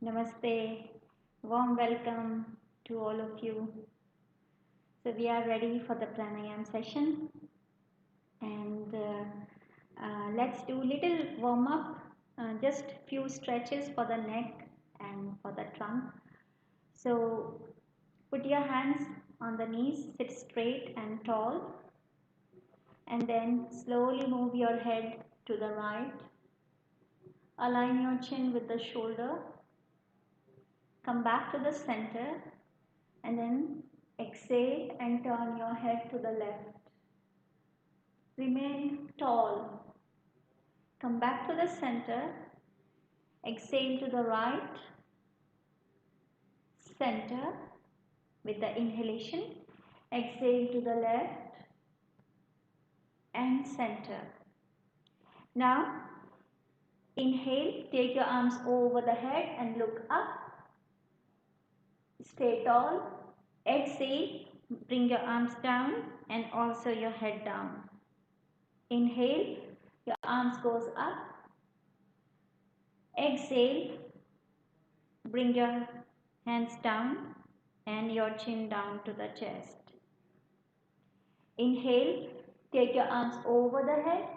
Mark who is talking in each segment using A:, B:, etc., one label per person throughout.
A: Namaste, warm welcome to all of you. So we are ready for the pranayama session, and let's do little warm up, just few stretches for the neck and for the trunk. So put your hands on the knees, sit straight and tall, and then slowly move your head to the right. Align your chin with the shoulder. Come back to the center and then exhale and turn your head to the left. Remain tall. Come back to the center. Exhale to the right. Center with the inhalation. Exhale to the left and center. Now inhale, take your arms over the head and look up. Stay tall. Exhale, bring your arms down and also your head down. Inhale, your arms goes up. Exhale, bring your hands down and your chin down to the chest. Inhale, take your arms over the head.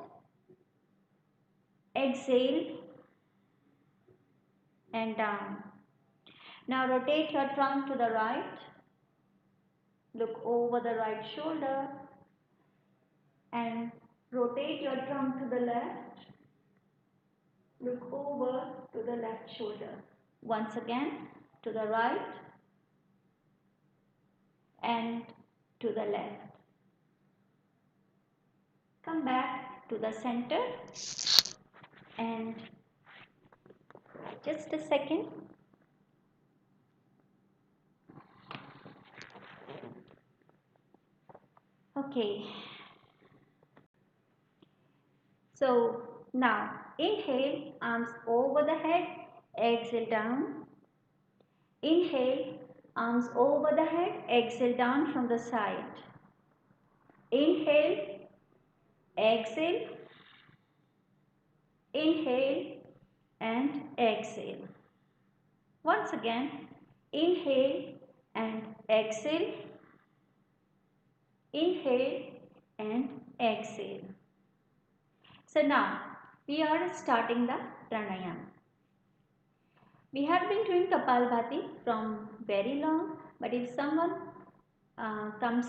A: Exhale and down. Now rotate your trunk to the right. Look over the right shoulder and rotate your trunk to the left. Look over to the left shoulder. Once again, to the right and to the left. Come back to the center and just a second. Okay. So now inhale, arms over the head, exhale down. Inhale, arms over the head, exhale down from the side. Inhale, exhale, inhale and exhale. Once again, inhale and exhale, inhale and exhale. So now we are starting the pranayama. We have been doing Kapalabhati from very long, but if someone comes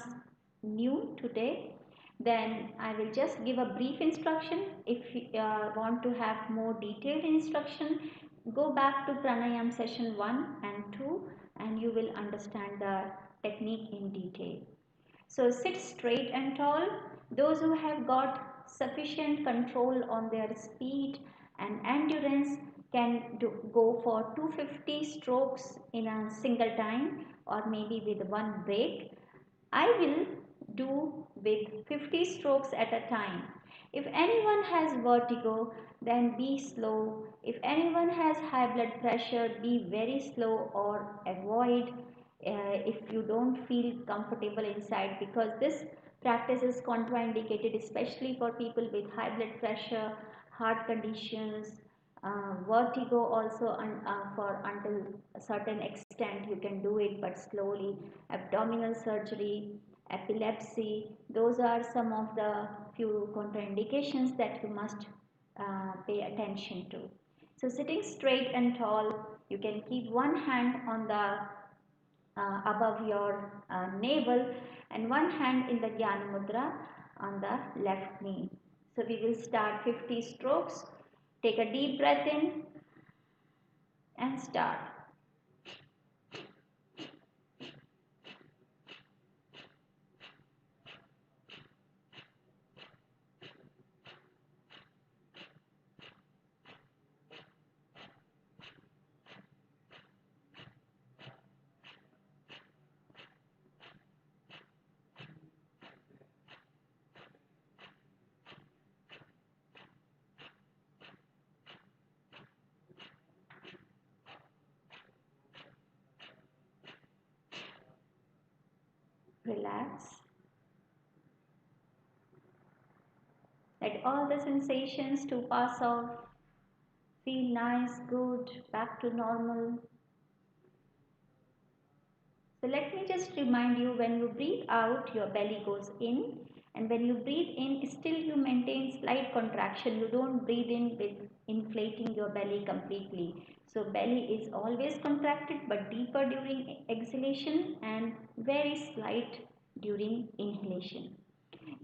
A: new today, then I will just give a brief instruction. If you want to have more detailed instruction, go back to pranayama session 1 and 2 and you will understand the technique in detail. So sit straight and tall. Those who have got sufficient control on their speed and endurance can go for 250 strokes in a single time or maybe with one break. I will do with 50 strokes at a time. If anyone has vertigo, then be slow. If anyone has high blood pressure, be very slow or avoid if you don't feel comfortable inside, because this practice is contraindicated especially for people with high blood pressure, heart conditions, vertigo also, for until a certain extent you can do it but slowly, abdominal surgery, epilepsy. Those are some of the few contraindications that you must pay attention to. So sitting straight and tall, you can keep one hand on the above your navel and one hand in the Jnana Mudra on the left knee. So we will start 50 strokes. Take a deep breath in and start. Relax. Let all the sensations to pass off Feel nice, good, back to normal. So let me just remind you, when you breathe out, your belly goes in, and when you breathe in, still you maintain slight contraction. You don't breathe in with inflating your belly completely. So belly is always contracted but deeper during exhalation and very slight during inhalation.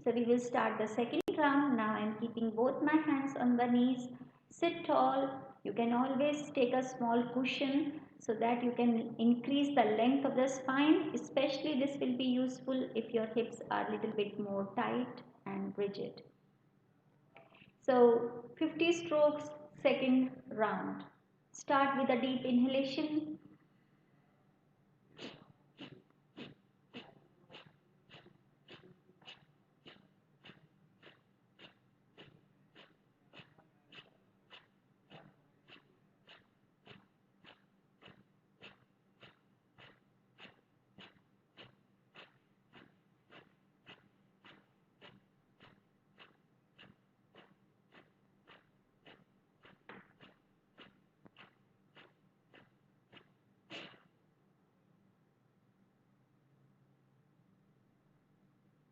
A: So we will start the second round. Now I am keeping both my hands on the knees. Sit tall. You can always take a small cushion so that you can increase the length of the spine. Especially this will be useful if your hips are a little bit more tight and rigid. So 50 strokes, second round. Start with a deep inhalation.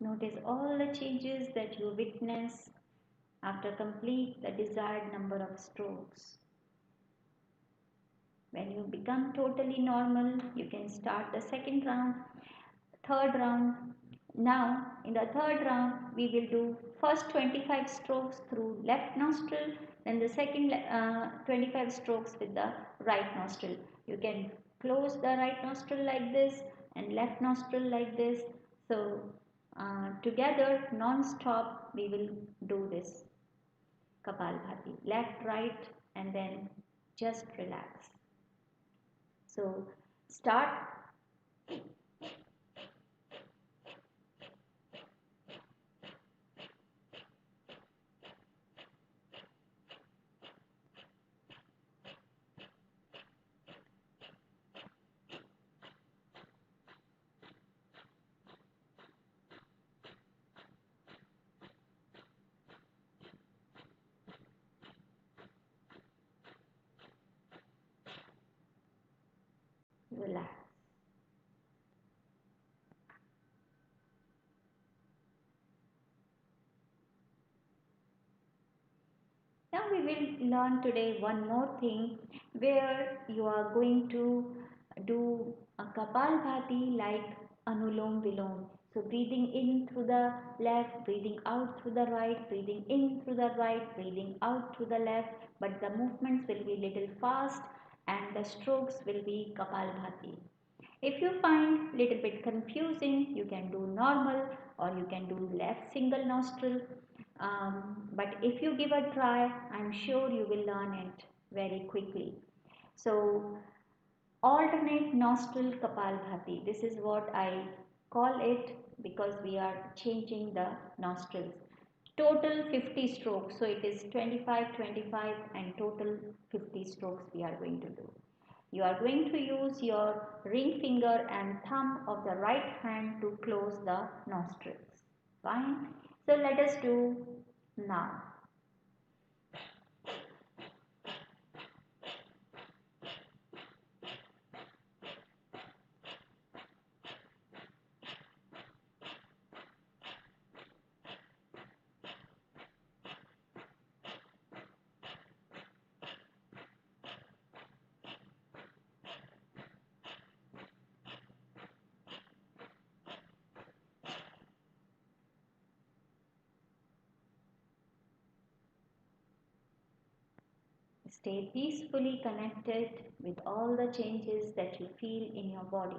A: Notice all the changes that you witness after complete the desired number of strokes. When you become totally normal, you can start the second round, third round. Now, in the third round, we will do first 25 strokes through left nostril, then the second 25 strokes with the right nostril. You can close the right nostril like this and left nostril like this. So, together, non-stop, we will do this Kapalabhati, left, right, and then just relax. So start. Relax. Now we will learn today one more thing where you are going to do a Kapalabhati like Anuloma Viloma. So breathing in through the left, breathing out through the right, breathing in through the right, breathing out through the left, but the movements will be little fast and the strokes will be Kapalabhati. If you find little bit confusing, you can do normal or you can do left single nostril. But if you give a try, I'm sure you will learn it very quickly. So alternate nostril Kapalabhati. This is what I call it because we are changing the nostrils. Total 50 strokes. So it is 25, 25 and total 50 strokes we are going to do. You are going to use your ring finger and thumb of the right hand to close the nostrils. Fine. So let us do now. Stay peacefully connected with all the changes that you feel in your body.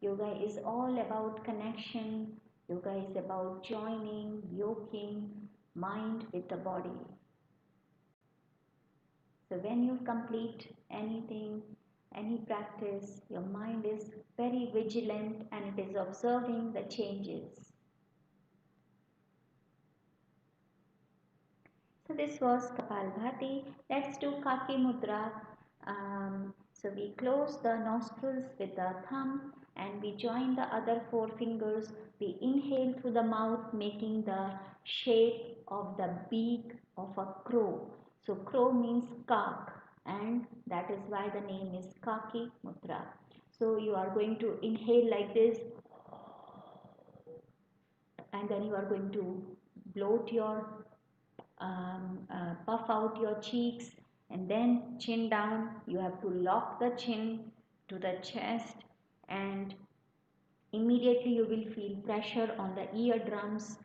A: Yoga is all about connection. Yoga is about joining, yoking mind with the body. So when you complete anything, any practice, your mind is very vigilant and it is observing the changes. So this was Kapalabhati. Let's do Kaki mudra. So we close the nostrils with the thumb and we join the other four fingers. We inhale through the mouth, making the shape of the beak of a crow. So crow means kak, and that is why the name is Kaki mudra. So you are going to inhale like this, and then you are going to bloat your puff out your cheeks, and then chin down. You have to lock the chin to the chest, and immediately you will feel pressure on the eardrums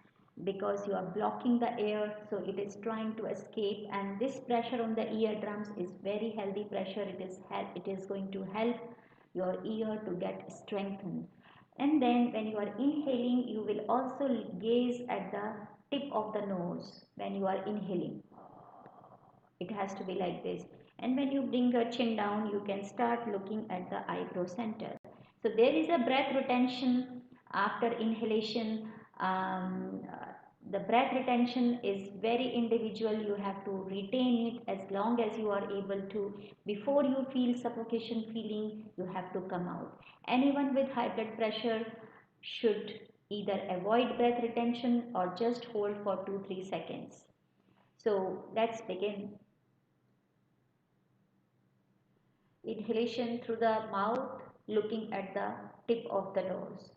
A: because you are blocking the air, so it is trying to escape. And this pressure on the eardrums is very healthy pressure. It is going to help your ear to get strengthened. And then when you are inhaling, you will also gaze at the tip of the nose. When you are inhaling, it has to be like this, and when you bring your chin down, you can start looking at the eyebrow center. So there is a breath retention after inhalation. The breath retention is very individual. You have to retain it as long as you are able to. Before you feel suffocation feeling, you have to come out. Anyone with high blood pressure should either avoid breath retention or just hold for 2-3 seconds. So let's begin. Inhalation through the mouth, looking at the tip of the nose.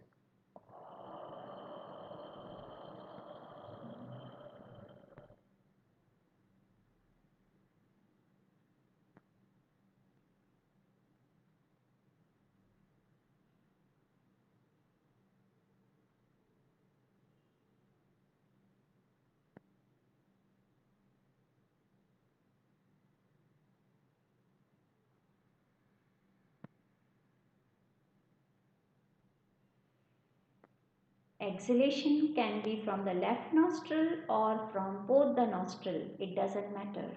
A: Exhalation can be from the left nostril or from both the nostril. It doesn't matter.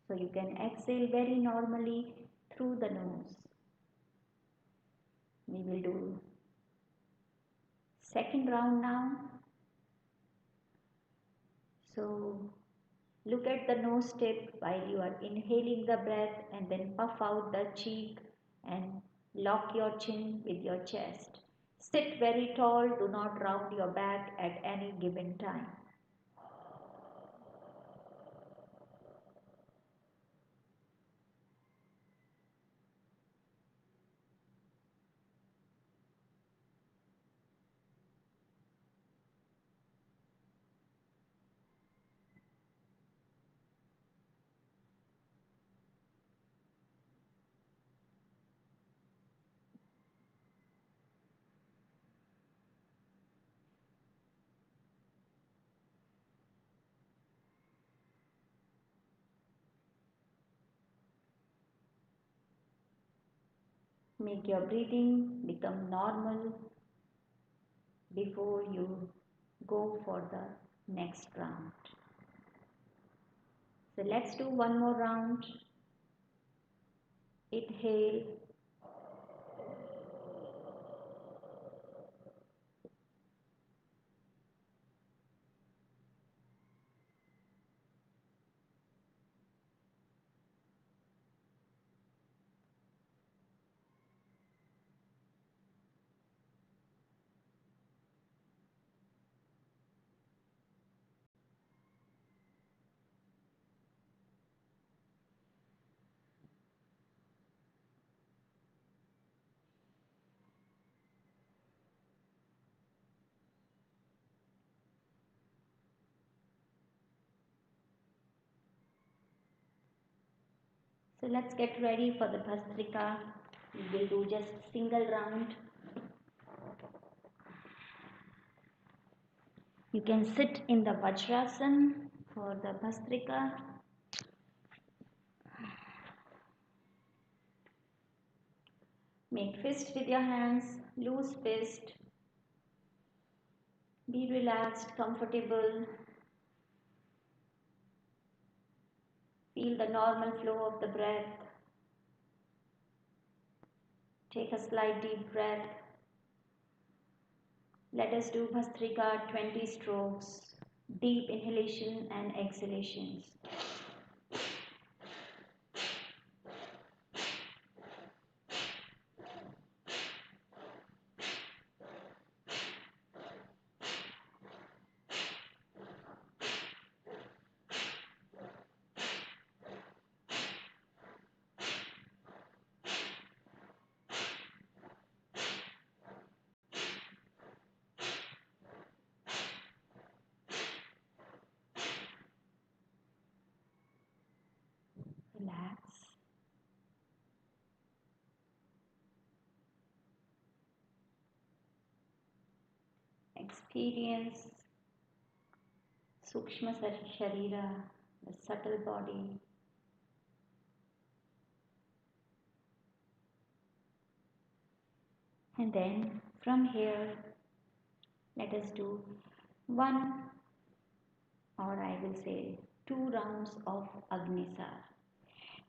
A: So you can exhale very normally through the nose. We will do second round now. So look at the nose tip while you are inhaling the breath, and then puff out the cheek and lock your chin with your chest. Sit very tall, do not round your back at any given time. Make your breathing become normal before you go for the next round. So let's do one more round. Inhale. So let's get ready for the Bhastrika. We will do just single round. You can sit in the Vajrasana for the Bhastrika. Make fist with your hands, loose fist. Be relaxed, comfortable. Feel the normal flow of the breath. Take a slight deep breath. Let us do Bhastrika 20 strokes. Deep inhalation and exhalations. experience Sukshma Sharira, the subtle body. And then from here, let us do one, or I will say 2 rounds of Agnisar.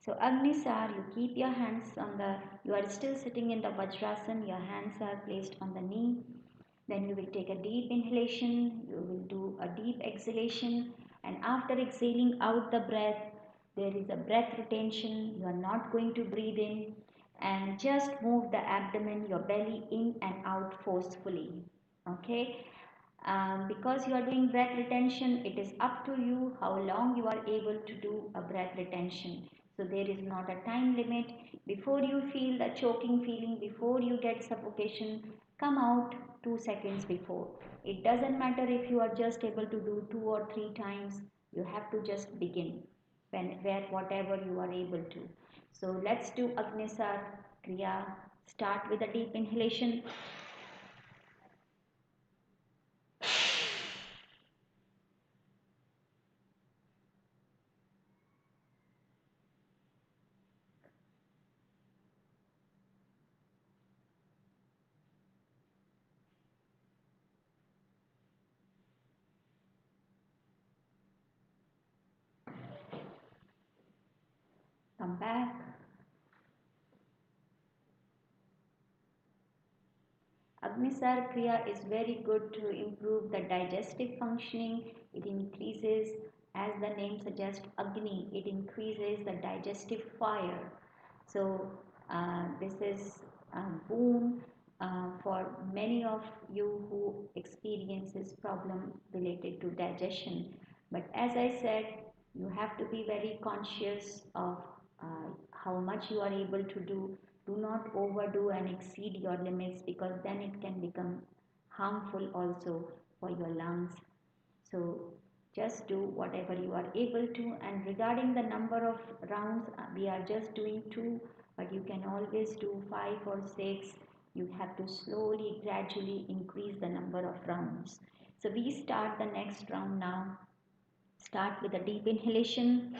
A: So Agnisar, you keep your hands on the, you are still sitting in the Vajrasana, your hands are placed on the knee. Then you will take a deep inhalation, you will do a deep exhalation, and after exhaling out the breath, there is a breath retention. You are not going to breathe in, and just move the abdomen, your belly in and out forcefully. Okay, because you are doing breath retention, it is up to you how long you are able to do a breath retention. So there is not a time limit. Before you feel the choking feeling, before you get suffocation, come out 2 seconds before. It doesn't matter if you are just able to do 2 or 3 times. You have to just begin where whatever you are able to. So let's do Agnisar Kriya. Start with a deep inhalation. Come back. Agnisar Kriya is very good to improve the digestive functioning. It increases, as the name suggests, Agni. It increases the digestive fire. So this is a boon for many of you who experiences problem related to digestion. But as I said, you have to be very conscious of how much you are able to do. Do not overdo and exceed your limits, because then it can become harmful also for your lungs. So just do whatever you are able to. And regarding the number of rounds, we are just doing 2, but you can always do 5 or 6. You have to slowly, gradually increase the number of rounds. So we start the next round now. Start with a deep inhalation.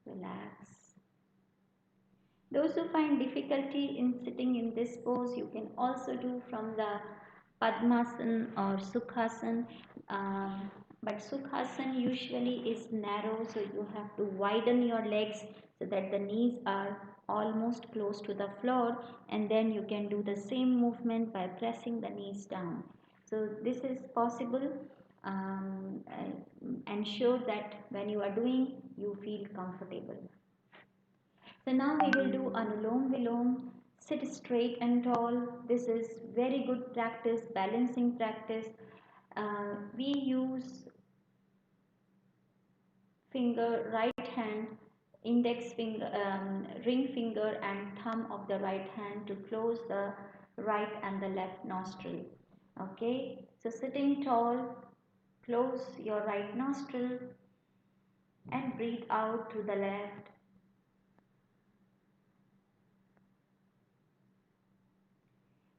A: Relax. Those who find difficulty in sitting in this pose, you can also do from the Padmasana or Sukhasana. But Sukhasana usually is narrow, so you have to widen your legs so that the knees are almost close to the floor, and then you can do the same movement by pressing the knees down. So this is possible. Ensure that when you are doing, you feel comfortable. So now we will do Anuloma Viloma. Sit straight and tall. This is very good practice, balancing practice. We use finger, right hand, index finger, ring finger and thumb of the right hand to close the right and the left nostril. Okay, so sitting tall, close your right nostril and breathe out to the left.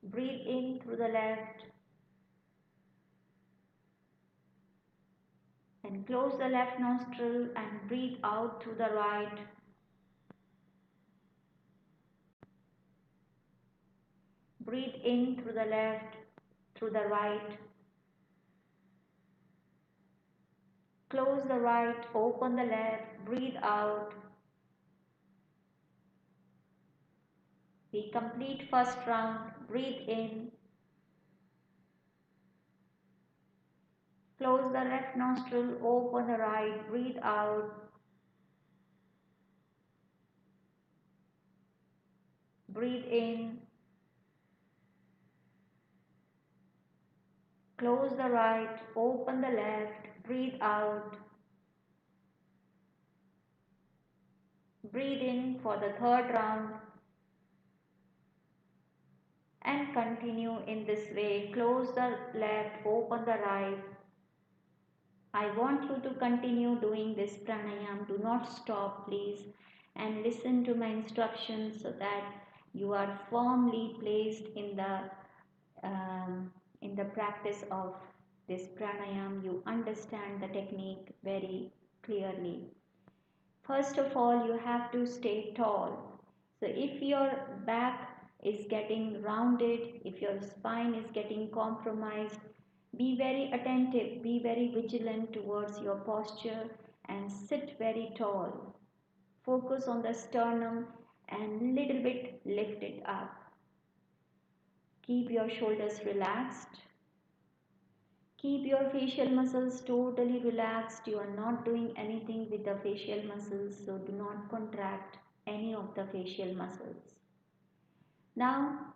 A: Breathe in through the left and close the left nostril and breathe out through the right. Breathe in through the left, through the right. Close the right, open the left, breathe out. We complete first round. Breathe in. Close the left nostril, open the right, breathe out. Breathe in. Close the right, open the left, breathe out. Breathe in for the third round and continue in this way. Close the left, open the right. I want you to continue doing this pranayam. Do not stop, please, and listen to my instructions so that you are firmly placed in the practice of this pranayam. You understand the technique very clearly. First of all, you have to stay tall. So if your back is getting rounded, if your spine is getting compromised, be very attentive, be very vigilant towards your posture and sit very tall. Focus on the sternum and little bit lift it up. Keep your shoulders relaxed. Keep your facial muscles totally relaxed. You are not doing anything with the facial muscles, so do not contract any of the facial muscles. Now,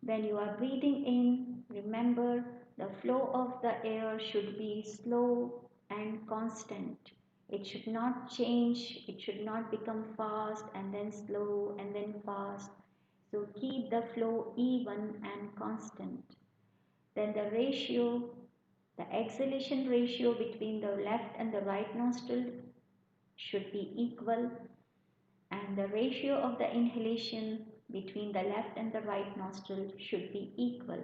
A: when you are breathing in, remember the flow of the air should be slow and constant. It should not change, it should not become fast and then slow and then fast. So keep the flow even and constant. Then the exhalation ratio between the left and the right nostril should be equal, and the ratio of the inhalation between the left and the right nostril should be equal.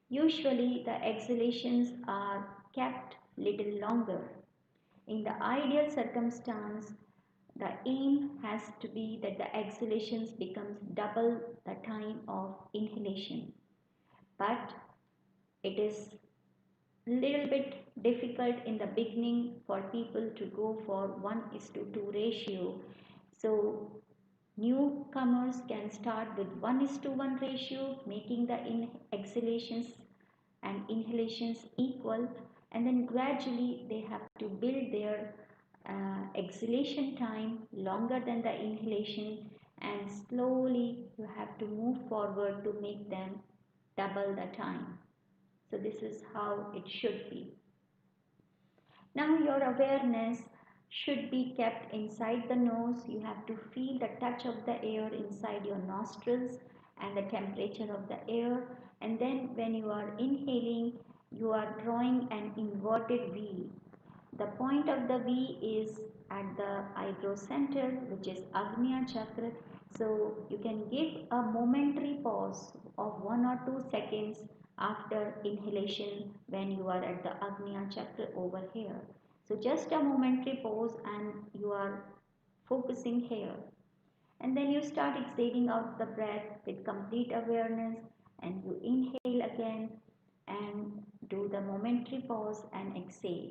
A: Usually the exhalations are kept little longer. In the ideal circumstance, the aim has to be that the exhalations becomes double the time of inhalation. But it is little bit difficult in the beginning for people to go for 1:2 ratio. So newcomers can start with 1:1 ratio, making the exhalations and inhalations equal, and then gradually they have to build their exhalation time longer than the inhalation, and slowly you have to move forward to make them double the time. So this is how it should be. Now your awareness should be kept inside the nose. You have to feel the touch of the air inside your nostrils and the temperature of the air. And then when you are inhaling, you are drawing an inverted V. The point of the V is at the eyebrow center, which is Agnya Chakra. So you can give a momentary pause of 1 or 2 seconds after inhalation when you are at the Agnya Chakra over here. So just a momentary pause and you are focusing here. And then you start exhaling out the breath with complete awareness, and you inhale again and do the momentary pause and exhale.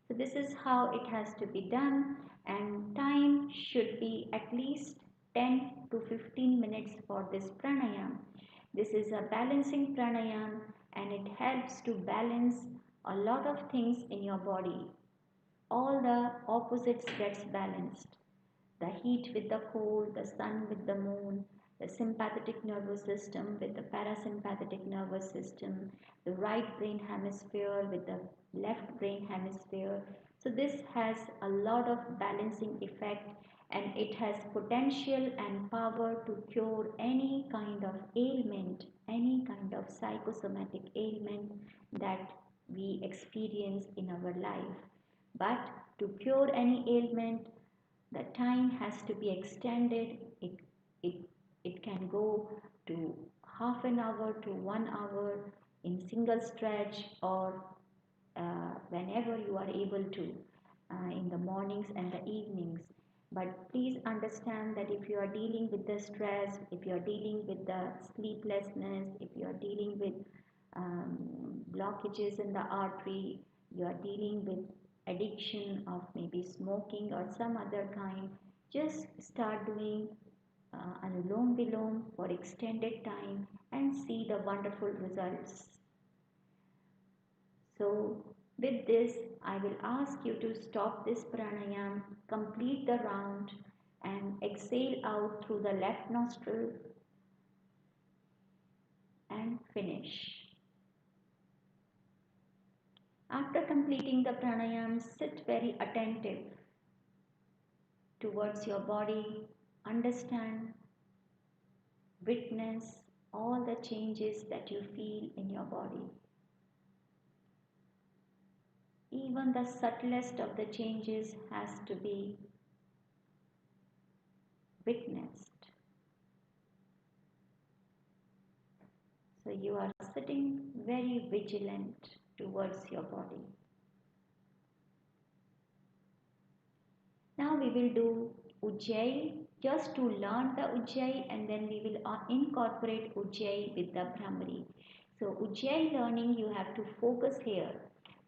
A: So this is how it has to be done, and time should be at least 10 to 15 minutes for this pranayam. This is a balancing pranayam and it helps to balance a lot of things in your body. All the opposites gets balanced. The heat with the cold, the sun with the moon, the sympathetic nervous system with the parasympathetic nervous system, the right brain hemisphere with the left brain hemisphere. So this has a lot of balancing effect, and it has potential and power to cure any kind of ailment, any kind of psychosomatic ailment that we experience in our life. But to cure any ailment, the time has to be extended. It, it can go to half an hour to 1 hour in single stretch, or whenever you are able to in the mornings and the evenings. But please understand that if you are dealing with the stress, if you are dealing with the sleeplessness, if you are dealing with blockages in the artery, you are dealing with addiction of maybe smoking or some other kind, just start doing Anuloma Viloma for extended time and see the wonderful results. So with this, I will ask you to stop this pranayam, complete the round and exhale out through the left nostril and finish. After completing the pranayam, sit very attentive towards your body, understand, witness all the changes that you feel in your body. Even the subtlest of the changes has to be witnessed. So you are sitting very vigilant towards your body. Now we will do Ujjayi just to learn the Ujjayi, and then we will incorporate Ujjayi with the Bhramari. So Ujjayi learning, you have to focus here.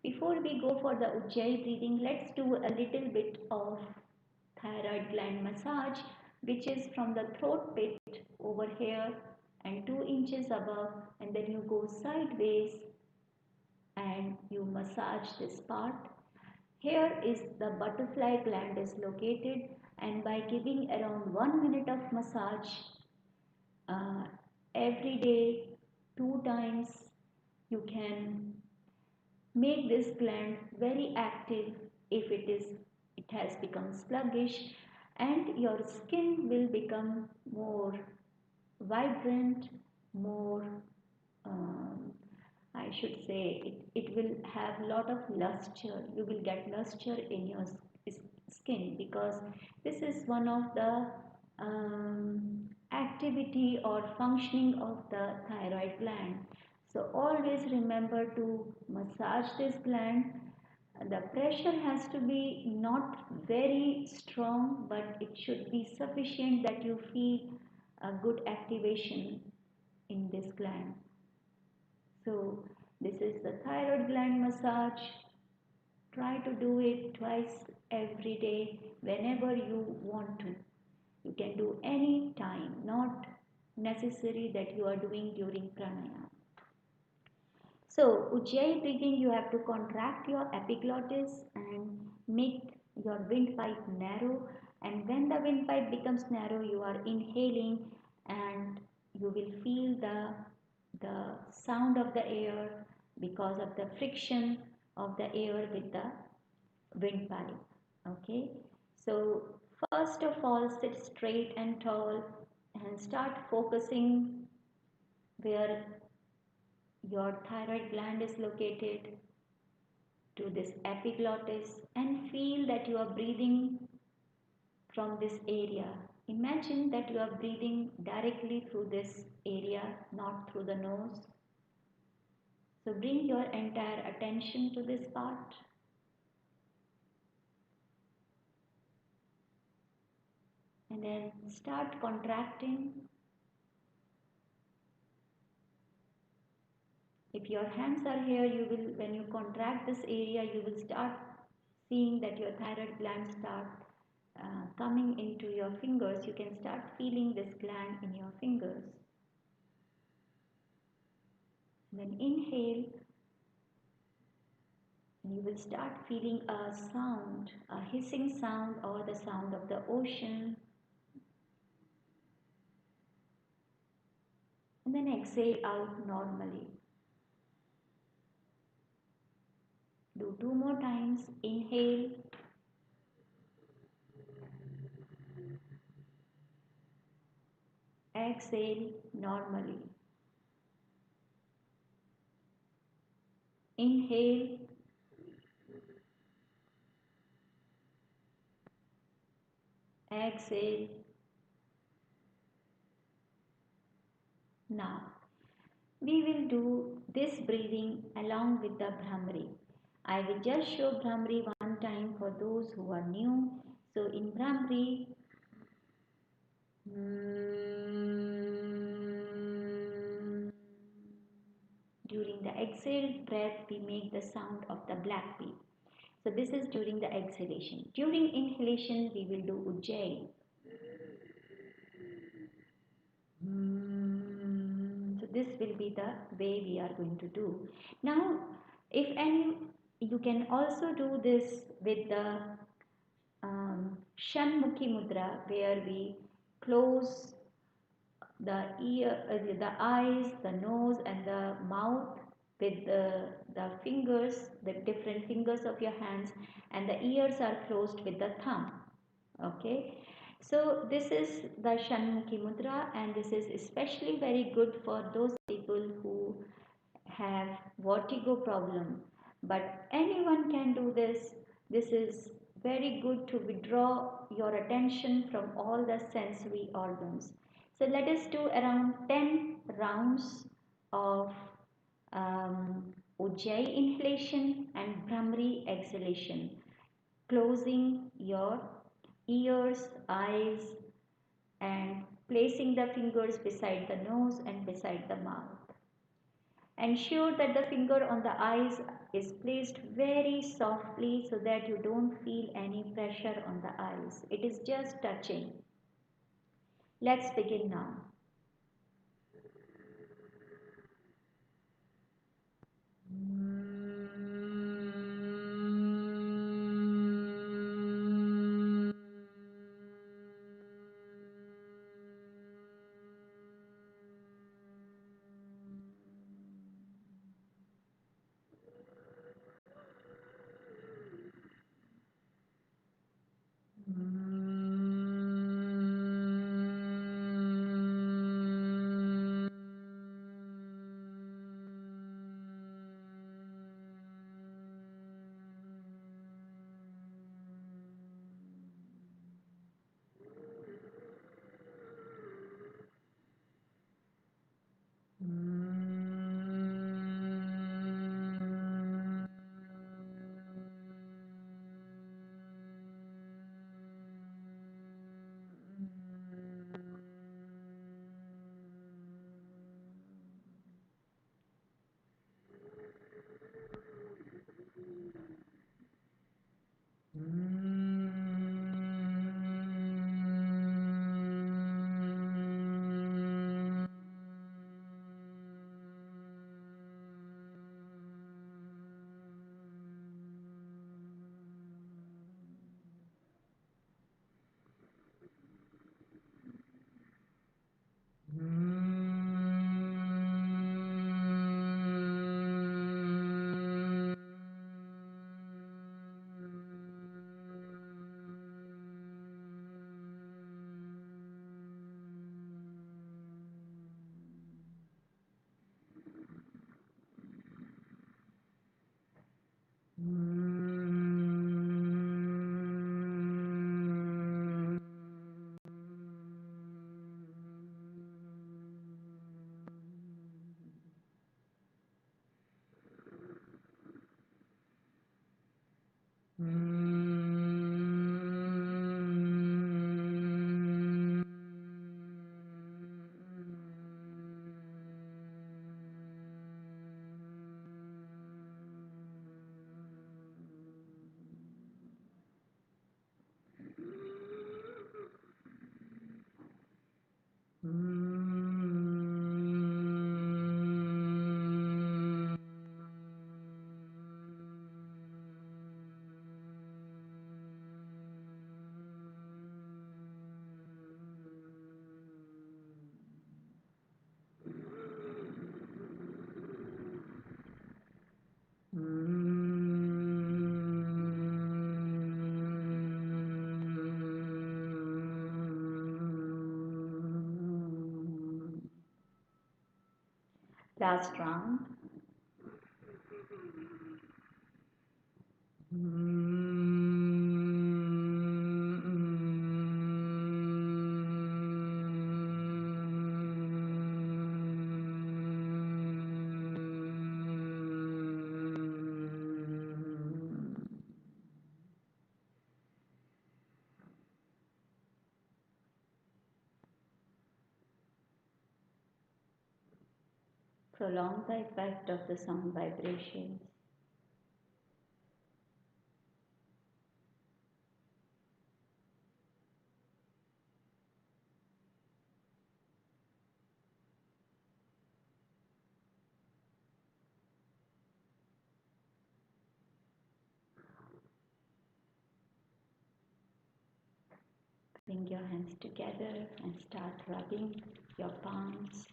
A: Before we go for the Ujjayi breathing, let's do a little bit of thyroid gland massage, which is from the throat pit over here and 2 inches above, and then you go sideways and you massage this part. Here is the butterfly gland is located, and by giving around 1 minute of massage uh, every day 2 times, you can make this gland very active. If it has become sluggish, and your skin will become more vibrant, more I should say it will have a lot of luster. You will get luster in your skin, because this is one of the activity or functioning of the thyroid gland. So always remember to massage this gland. The pressure has to be not very strong, but it should be sufficient that you feel a good activation in this gland. So this is the thyroid gland massage. Try to do it twice every day whenever you want to. You can do any time, not necessary that you are doing during pranayama. So Ujjayi breathing, you have to contract your epiglottis and make your windpipe narrow, and when the windpipe becomes narrow, you are inhaling and you will feel the sound of the air because of the friction of the air with the windpipe. Okay, so first of all, sit straight and tall and start focusing where your thyroid gland is located, to this epiglottis, and feel that you are breathing from this area. Imagine that you are breathing directly through this area, not through the nose. So bring your entire attention to this part. And then start contracting. If your hands are here, you will, when you contract this area, you will start seeing that your thyroid gland start coming into your fingers. You can start feeling this gland in your fingers. Then inhale, and you will start feeling a sound, a hissing sound or the sound of the ocean. And then exhale out normally. Do 2 more times. Inhale. Exhale normally. Inhale. Exhale. Now, we will do this breathing along with the Bhramari. I will just show Bhramari one time for those who are new. So in Bhramari, during the exhale breath, we make the sound of the black bead. So this is during the exhalation. During inhalation, we will do Ujjayi. So this will be the way we are going to do. Now, if any, you can also do this with the Shanmukhi mudra, where we close the ear, the eyes, the nose, and the mouth with the fingers, the different fingers of your hands, and the ears are closed with the thumb. Okay, so this is the Shanmukhi Mudra, and this is especially very good for those people who have vertigo problem, but anyone can do this. This is very good to withdraw your attention from all the sensory organs. So let us do around 10 rounds of Ujjayi inhalation and Bhramari exhalation, closing your ears, eyes, and placing the fingers beside the nose and beside the mouth. Ensure that the finger on the eyes is placed very softly so that you don't feel any pressure on the eyes. It is just touching. Let's begin now. Last round. Prolong the effect of the sound vibrations. Bring your hands together and start rubbing your palms.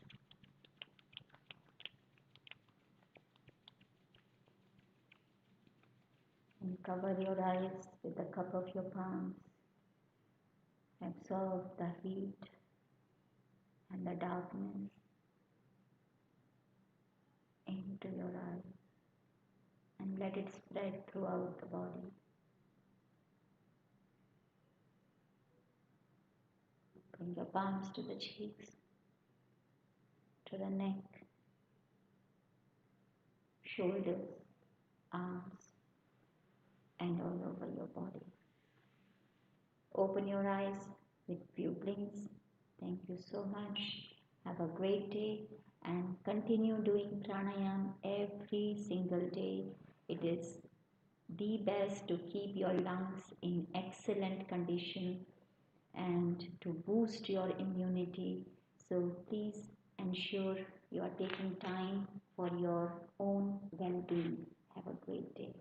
A: And cover your eyes with the cup of your palms. Absorb the heat and the darkness into your eyes and let it spread throughout the body. Bring your palms to the cheeks, to the neck, shoulders, arms, and all over your body. Open your eyes with few blinks. Thank you so much. Have a great day and continue doing pranayama every single day. It is the best to keep your lungs in excellent condition and to boost your immunity. So please ensure you are taking time for your own well-being. Have a great day.